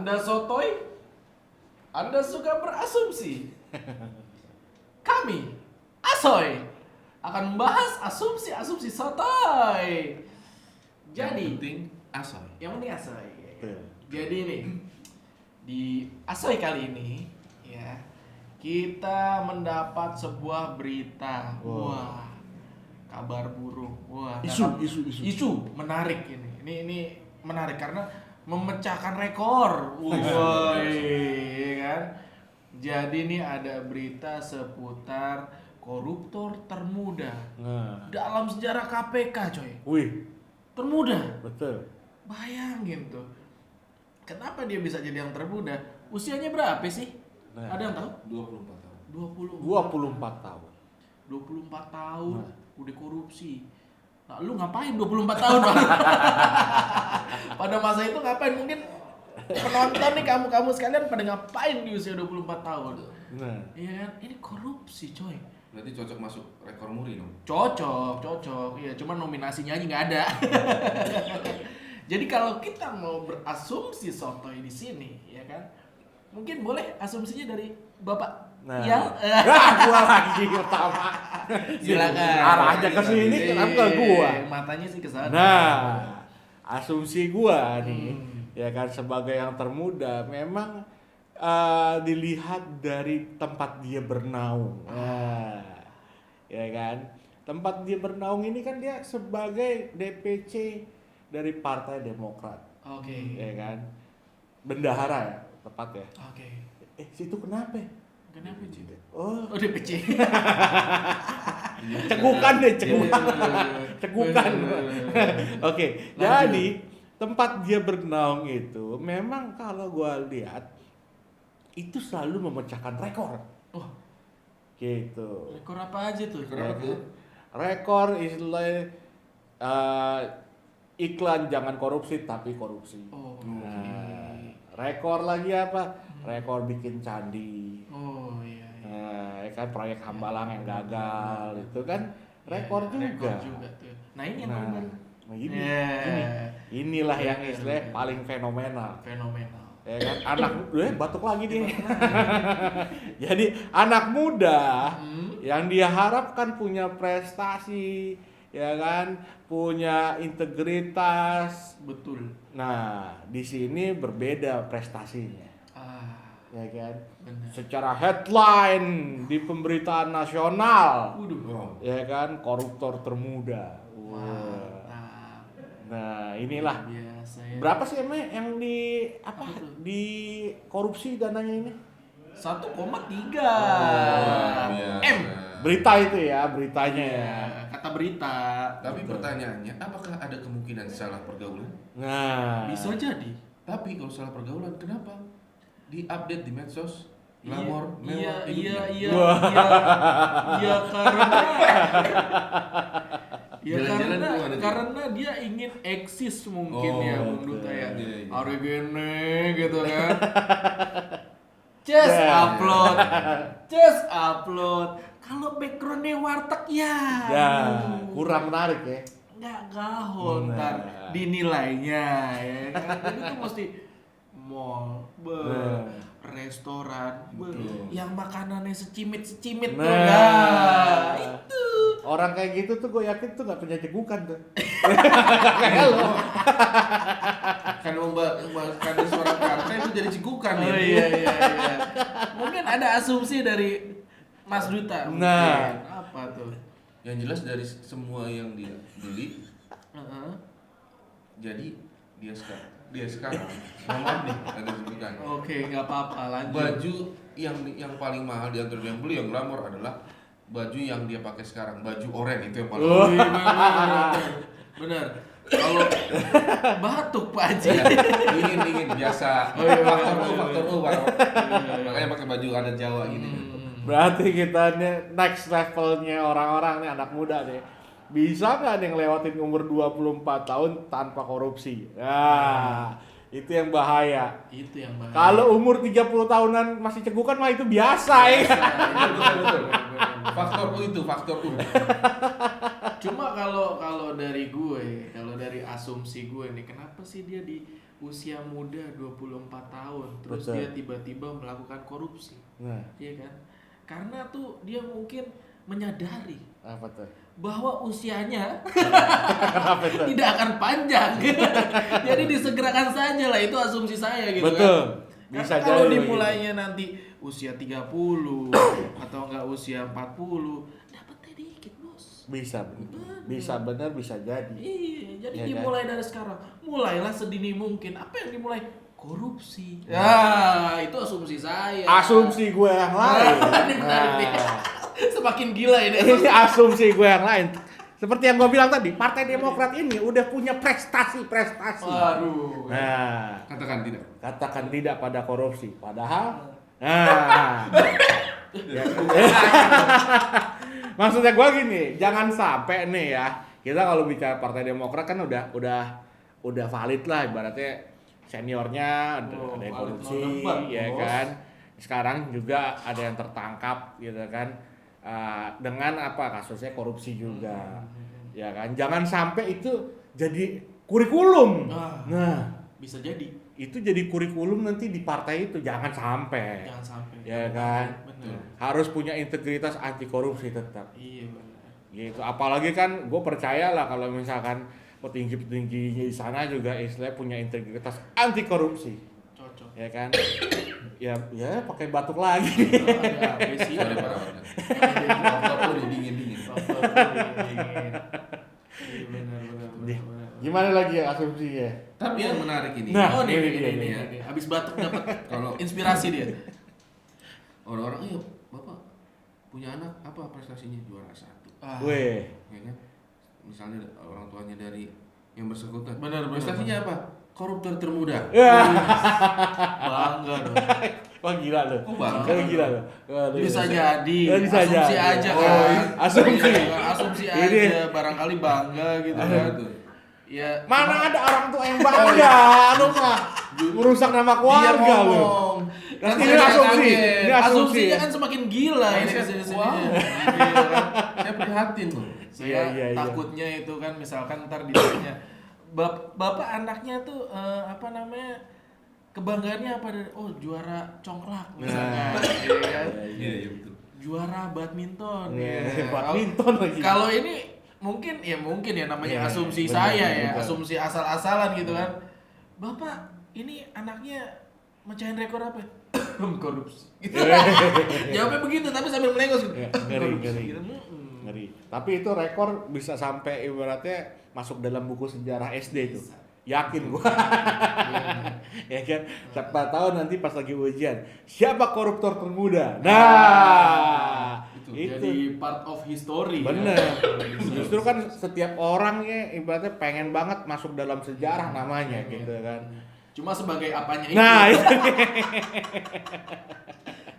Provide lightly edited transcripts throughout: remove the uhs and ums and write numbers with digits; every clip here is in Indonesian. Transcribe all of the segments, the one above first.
Anda sotoy? Anda suka berasumsi? Kami, Asoy, akan membahas asumsi-asumsi sotoy. Jadi, yang penting Asoy. Jadi nih, di Asoy kali ini, ya, kita mendapat sebuah berita. Wah, kabar buruk. Wah, isu menarik ini. Ini menarik karena memecahkan rekor. Woi, kan? Jadi nih ada berita seputar koruptor termuda dalam sejarah KPK, coy. Wih, termuda. betul. Bayangin tuh. Kenapa dia bisa jadi yang termuda? Usianya berapa sih? Nah. Ada yang tahu? 24 tahun. 24 tahun. 24 tahun udah korupsi. Nah, lu ngapain 24 tahun, Bang? Pada masa itu ngapain? Mungkin penonton nih kamu sekalian pada ngapain di usia 24 tahun? Nah. Iya kan? Ini korupsi, coy. Berarti cocok masuk rekor muri dong. Cocok. Iya, cuma nominasinya aja nggak ada. Jadi kalau kita mau berasumsi sotoy di sini, ya kan? Mungkin boleh asumsinya dari Bapak. Nah. Ya. Gua lagi pertama. Silakan. Arahnya ke sini kenapa gua? Matanya sih ke sana. Nah, asumsi gua nih, ya kan sebagai yang termuda memang dilihat dari tempat dia bernaung. Nah, ya kan? Tempat dia bernaung ini kan dia sebagai DPC dari Partai Demokrat. Oke. Ya kan? Bendahara ya, tepat ya. Oke. Situ kenapa? Kenapa sih? Oh, DPC. cegukan. Oke, jadi tempat dia bernaung itu memang kalau gua lihat itu selalu memecahkan rekor. Oh, Gitu. rekor apa aja tuh? Rekor istilahnya iklan jangan korupsi tapi korupsi. Oh. Nah, rekor lagi apa? Rekor bikin candi. Oh, iya. Nah, kan proyek Hambalang yang gagal itu kan rekor juga. Rekor juga tuh. Nah, ini yang paling baru. Nah, inilah yang istilahnya paling fenomenal. Ya kan, anak batuk lagi dia. Jadi anak muda yang dia harapkan punya prestasi, ya kan, punya integritas, Betul. Nah, di sini berbeda prestasinya. Ya kan? Benar. Secara headline di pemberitaan nasional. Waduh. Ya kan, koruptor termuda. Mantap. Nah, inilah. Biasa ya. Berapa sih emang yang di Apa tuh? di korupsi dananya ini? 1,3 M. Berita itu ya, beritanya ya. Kata berita. Tapi pertanyaannya, apakah ada kemungkinan salah pergaulan? Nah, Bisa jadi. Tapi kalau salah pergaulan, kenapa? Di-update di medsos, Iya, glamor, mewah hidupnya. iya Jalan-jalan kemana tuh? karena dia ingin eksis mungkin ya menurut betul. saya. Iya. Hari gini gitu kan. Just upload. Kalau backgroundnya warteg ya. kurang menarik ya. Nggak gaul Nah. ntar dinilainya ya kan. Jadi tuh mesti mall, restoran, yang makanannya secimit tuh Nah. itu. Orang kayak gitu tuh gue yakin tuh gak punya cegukan tuh. Kayak lo. Karena membahaskan suara partai itu jadi cikukan Oh ya. iya. Mungkin ada asumsi dari Mas Duta. Nah. Mungkin. Apa tuh? Yang jelas dari semua yang dia beli, jadi dia sekarang maaf nih ada sebutkan. Oke, nggak apa-apa, lanjut. Baju yang paling mahal di antara yang beli yang glamor adalah baju yang dia pakai sekarang, baju oranye itu yang paling Oh, iya, benar. Kalau batuk Pak Haji. dingin biasa. Oh, iya, faktor U. Makanya pakai baju adat Jawa gini. Berarti kita nih next levelnya orang-orang nih anak muda nih. Bisa nggak nih ngelewatin umur 24 tahun tanpa korupsi? Nah, itu yang bahaya. Itu yang bahaya. Kalau umur 30 tahunan masih cegukan mah itu biasa ya. Betul. Faktor U. Cuma kalau dari gue, kalau dari asumsi gue nih, kenapa sih dia usia muda 24 tahun terus Betul. dia tiba-tiba melakukan korupsi. Nah, Iya kan? Karena tuh dia mungkin menyadari apa tuh? bahwa usianya Kenapa itu? tidak akan panjang. Jadi disegerakan saja lah, itu asumsi saya gitu Betul. kan. Bisa Karena kalau jadi dimulainya nanti usia 30 atau enggak usia 40, dapatnya dikit, Bos. Bisa benar bisa jadi. Iya, jadi Iya kan? dimulai dari sekarang. Mulailah sedini mungkin. Apa yang dimulai? Korupsi. Ya, itu asumsi saya. Asumsi gue yang lain. Ini menarik nih. Semakin gila ini. Ini asumsi gue yang lain. Seperti yang gue bilang tadi, Partai Demokrat ini udah punya prestasi. Waduh. Nah, Katakan tidak. katakan tidak pada korupsi. Padahal, nah, ya. Maksudnya gue gini, jangan sampai nih ya. Kita kalau bicara Partai Demokrat kan udah valid lah, ibaratnya seniornya ada yang valid korupsi, no debat, ya Bos. kan. Sekarang juga ada yang tertangkap, gitu kan. Dengan apa kasusnya korupsi juga, ya kan. Jangan sampai itu jadi kurikulum. Nah, Bisa jadi. itu jadi kurikulum nanti di partai itu, jangan sampai. Jangan sampai. Ya kan. Betul. Harus punya integritas anti korupsi tetap. Iya benar. Gitu. Apalagi kan gue percaya lah kalau misalkan petinggi-petinggi di sana juga istilahnya punya integritas anti korupsi. Cocok. Ya kan. ya pakai batuk lagi. Ada apa sih? Sorry para warga. Bapak udah dingin. Iya benar. Gimana lagi ya asumsinya? Tapi yang menarik ini, Nah, Oh nih, ini. nih. Abis batuk dapat kalau inspirasi dia. orang-orang, iya bapak punya anak apa prestasinya juara 1, Weh. ya kan? Misalnya orang tuanya dari yang bersangkutan, Benar. prestasinya apa? Koruptor termuda. Bangga dong. Wah gila loh. Oh, bangga. Kan gila loh. Waduh. Bisa jadi. Bisa Asumsi jadi. aja Oh, kan. asumsi. Asumsi Ini- aja. Barangkali bangga gitu kan. Betul. Ya. Mana ada orang tua yang bangga, aduh mah merusak nama keluarga Dia loh. ngomong. Kan Kan ini saya asumsi, kaget. ini asumsi. Asumsinya kan semakin gila ini Saya- kesini-sini. wow. Iya kan? Saya prihatin loh. Saya Iya. takutnya itu kan misalkan ntar ditanya bapak anaknya tuh apa namanya kebanggaannya apa dari juara congklak misalkan, iya kan? Iya betul. Juara badminton. Iya, Ya. badminton lagi. Kalau ini mungkin ya namanya Iya, asumsi benar, saya ya, benar. asumsi asal-asalan gitu kan. Bapak ini anaknya mecahin rekor apa? Korupsi. Gitu. Jawabnya begitu tapi sambil melengos gitu. Ya, ngeri. Gitu. Ngeri. Tapi itu rekor bisa sampai ibaratnya masuk dalam buku sejarah SD itu. Yakin gua. Ya kan, siapa tahu nanti pas lagi ujian, siapa koruptor termuda? Nah, itu. Jadi part of history. Bener. Ya. Justru kan setiap orang ya ibaratnya pengen banget masuk dalam sejarah namanya gitu kan. Cuma sebagai apanya itu. Nah, itu.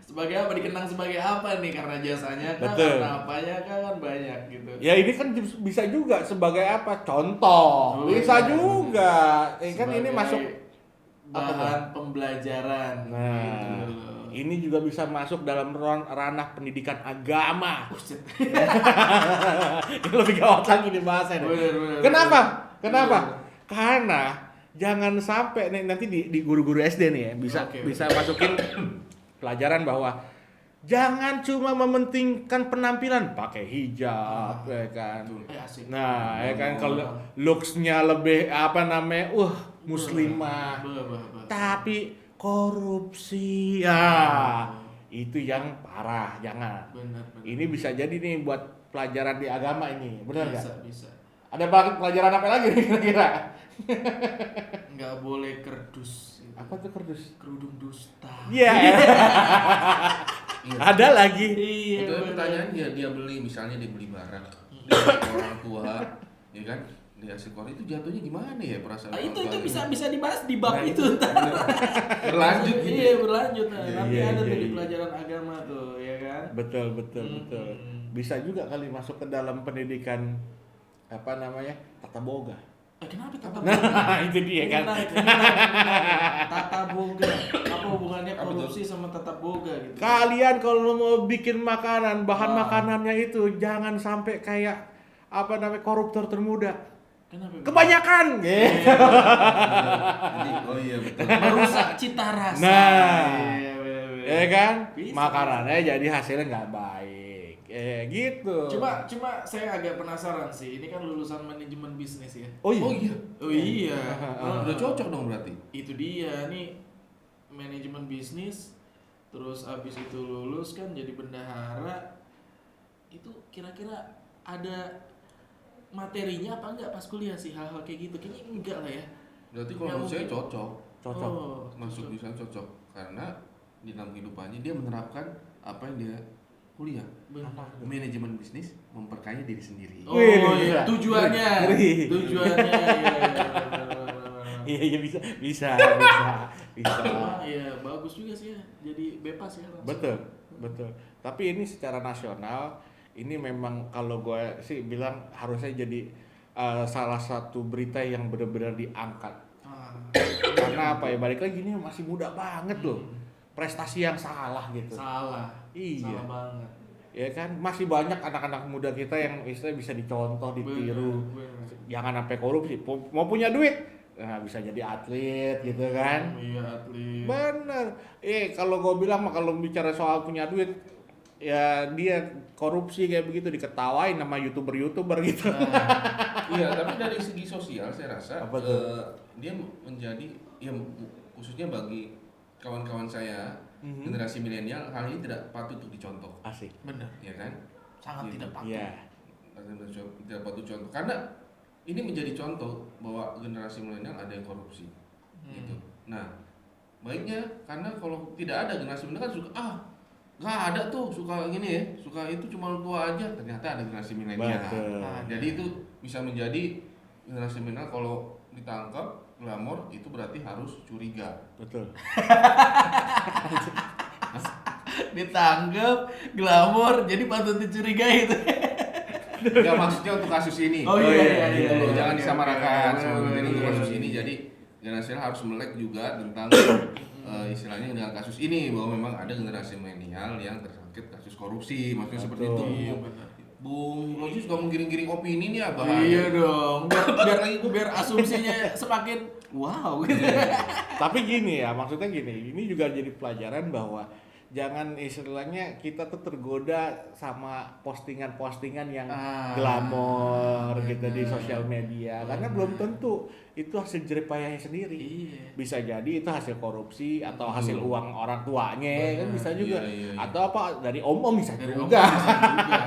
Sebagai apa dikenang sebagai apa nih karena jasanya kan, Betul. karena apanya kan banyak gitu. Ya ini kan bisa juga sebagai apa? Contoh. Bisa iya. juga. Kan ini Sebagai masuk apa bahan pembelajaran. Nah, gitu loh. ini juga bisa masuk dalam ranah pendidikan agama. Buset. Ini lebih gawat lagi nih bahasanya. Bener. Kenapa? Bener. Karena jangan sampai nih nanti di guru-guru SD nih ya Oke. bisa masukin pelajaran bahwa jangan cuma mementingkan penampilan, pakai hijab, ya kan. Asik. Nah, ya kan kalau looks-nya lebih apa namanya, muslimah. Tapi korupsi ya. Itu yang parah, jangan. Benar. Ini bisa jadi nih buat pelajaran di agama ini. Benar enggak? Bisa. Ada pelajaran apa lagi nih kira-kira? Nggak boleh kerdus. Apa tuh kerdus? Kerudung dusta. Iya. Ada lagi. Iya. Itu bener. pertanyaan dia beli, misalnya dia beli barang dari orang tua, ya kan? Dia sekor itu jatuhnya gimana ya perasaan Itu orang tua? bisa dibahas di bab Nah, itu ntar. Berlanjut gitu. Iya berlanjut. Nah, nanti Iya, ada tuh iya, di iya. pelajaran agama tuh, ya kan? Betul. Bisa juga kali masuk ke dalam pendidikan apa namanya? Tata boga. Kenapa tata boga? Nah, itu dia kan. Menarik. Tata boga. Apa hubungannya korupsi sama tata boga gitu? Kalian kalau mau bikin makanan, bahan Wah. makanannya itu jangan sampai kayak apa namanya koruptor termuda. Kenapa? Kebanyakan gitu. Jadi, oh iya betul. Merusak cita rasa. Nah, Iya, bener-bener. ya kan? Bisa. Makanannya jadi hasilnya nggak baik. Gitu. Cuma saya agak penasaran sih. Ini kan lulusan manajemen bisnis ya. Oh iya. Oh iya. Oh iya. Udah cocok dong berarti. Itu dia nih, manajemen bisnis, terus abis itu lulus kan jadi bendahara. Itu kira-kira ada materinya apa enggak pas kuliah sih hal-hal kayak gitu? Kayaknya enggak lah ya. Berarti kalau Nggak menurut saya mungkin. cocok. Cocok. Oh, Masuk di sana cocok karena di dalam kehidupannya dia menerapkan apa yang dia kuliah. benar. Manajemen bisnis memperkaya diri sendiri. Oh Wih, iya, bisa. tujuannya. Ngeri. Tujuannya iya. Iya bisa. Iya, bagus juga sih ya. Jadi bebas ya langsung. Betul. Tapi ini secara nasional ini memang kalau gue sih bilang harusnya jadi salah satu berita yang benar-benar diangkat. Ah. Karena apa ya, balik lagi ini masih muda banget loh. Prestasi yang salah gitu. Salah. Iya. Salah banget. Ya kan masih banyak anak-anak muda kita yang istilahnya bisa dicontoh, ditiru. Bener. Jangan sampai korupsi. Mau punya duit, nah bisa jadi atlet gitu kan. Iya, atlet. Bener. Kalau gue bilang mah kalau bicara soal punya duit, ya dia korupsi kayak begitu diketawain sama youtuber gitu. Iya, tapi dari segi sosial saya rasa Apa tuh? dia menjadi ya khususnya bagi kawan-kawan saya generasi milenial hal ini tidak patut untuk dicontoh, Asik. Bener. ya kan? Sangat Gitu. tidak patut. Iya. Tidak patut contoh karena ini menjadi contoh bahwa generasi milenial ada yang korupsi, gitu. Nah, baiknya karena kalau tidak ada generasi milenial kan suka nggak ada tuh suka gini ya, suka itu cuma tua aja. Ternyata ada generasi milenial. Betul. Nah, jadi itu bisa menjadi generasi milenial kalau ditangkap glamor itu berarti harus curiga. Betul. Ditanggap glamor jadi patut dicurigai itu. Enggak, maksudnya untuk kasus ini. Oh iya, Gitu loh, jangan iya, disamaratakan iya, semua. iya, Jadi untuk iya, kasus iya. ini jadi generasi harus melek juga tentang istilahnya dengan kasus ini bahwa memang ada generasi milenial yang tersangkut kasus korupsi, maksudnya seperti itu. Iya, benar. Bung Roji suka menggiring-giring opini nih abah. Iya dong. Biar asumsinya semakin wow gitu. Tapi gini ya, maksudnya gini, ini juga jadi pelajaran bahwa jangan istilahnya kita tuh tergoda sama postingan-postingan yang glamor gitu di sosial media, karena belum tentu itu hasil jerih payahnya sendiri. Iya. Bisa jadi itu hasil korupsi atau hasil uang orang tuanya, kan bisa juga. Iya. Atau apa dari om-om bisa Dari juga. Om bisa juga.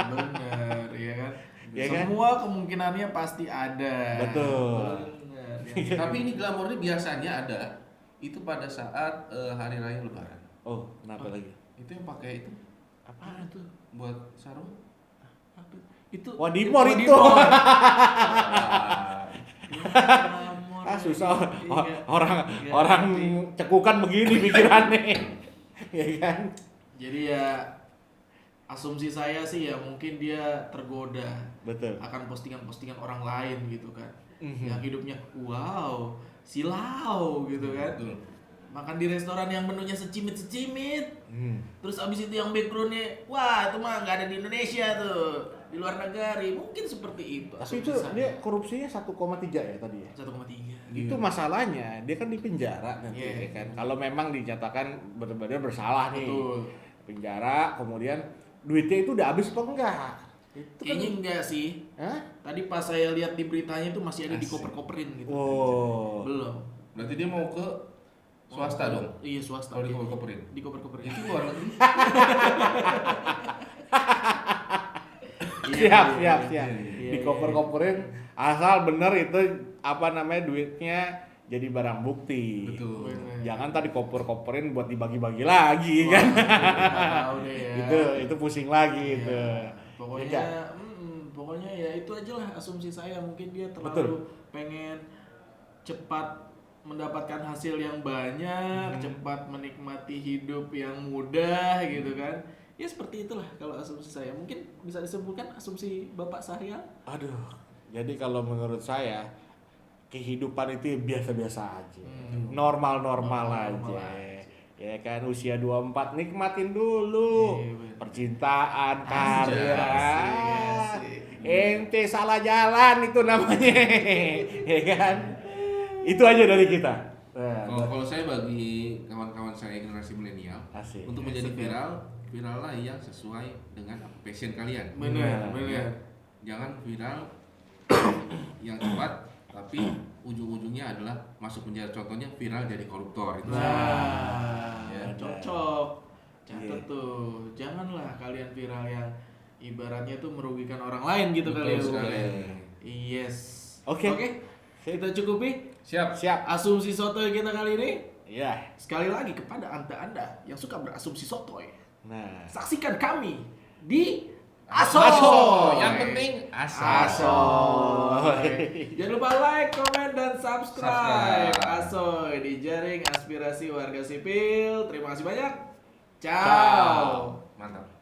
Bener, ya kan? Iya kan? Semua kemungkinannya pasti ada. Betul. Bener, ya. Tapi ini glamor ini biasanya ada itu pada saat hari raya Lebaran. Oh, kenapa lagi? Itu yang pakai itu Apaan tuh? buat sarung. Apa? Itu Wadimor itu. Wadimor. Susah. Iya. Orang cekukan begini pikirannya. Ya kan? Jadi ya asumsi saya sih ya mungkin dia tergoda Betul. akan postingan-postingan orang lain gitu kan. Mhm. Yang hidupnya wow, silau gitu kan. Betul. Makan di restoran yang menunya secimit-secimit. Hmm. Terus abis itu yang backgroundnya, wah itu mah nggak ada di Indonesia tuh, di luar negeri. Mungkin seperti itu. Tapi itu dia korupsinya 1,3 ya tadi ya. 1,3. Itu masalahnya, dia kan di penjara nanti Iya. ya kan. Kalau memang dinyatakan benar-benar bersalah nih. Betul. Penjara, kemudian duitnya itu udah habis apa enggak? Itu Kayaknya enggak sih. Hah? Tadi pas saya lihat di beritanya itu masih ada di Asik. koper-koperin gitu. Oh. Belum. Berarti dia mau ke swasta dong. Iya swasta. Kalau di koper-koperin. Di koper-koperin. Itu luar negeri. Siap. Iya, Di iya, koper-koperin asal bener itu apa namanya duitnya jadi barang bukti. Betul. Bener. Jangan tadi koper-koperin buat dibagi-bagi lagi Wah, kan. nggak tahu deh ya. Itu pusing lagi itu. Iya. Pokoknya, Ya, pokoknya ya itu aja lah asumsi saya. Mungkin dia terlalu Betul. pengen cepat mendapatkan hasil yang banyak, cepat menikmati hidup yang mudah gitu kan. Ya seperti itulah kalau asumsi saya. Mungkin bisa disebutkan asumsi Bapak Sahrial? Aduh. Jadi kalau menurut saya kehidupan itu biasa-biasa aja. Normal-normal Normal aja. Ya kan usia 24 nikmatin dulu. Iya, bener. Percintaan, karir. Asik, asik. ente salah jalan itu namanya. Ya kan? Itu aja dari kita. Kalau saya bagi kawan-kawan saya generasi milenial, Asik. untuk menjadi viral lah yang sesuai dengan passion kalian. Benar. Jangan viral yang cepat, tapi ujung-ujungnya adalah masuk penjara. Contohnya viral jadi koruptor itu. Nah, Ya. cocok. Catat tuh. Janganlah kalian viral yang ibaratnya tuh merugikan orang lain gitu Betul kali ya. sekali. Yes. Oke. Kita cukupi Siap. asumsi sotoy kita kali ini. Iya. Sekali lagi kepada anda yang suka berasumsi sotoy, Nah. saksikan kami di Asoy. Asoy. Yang penting Asoy. Jangan lupa like, komen, dan subscribe. Subscribe. Asoy di Jaring Aspirasi Warga Sipil. Terima kasih banyak. Ciao. Ciao. Mantap.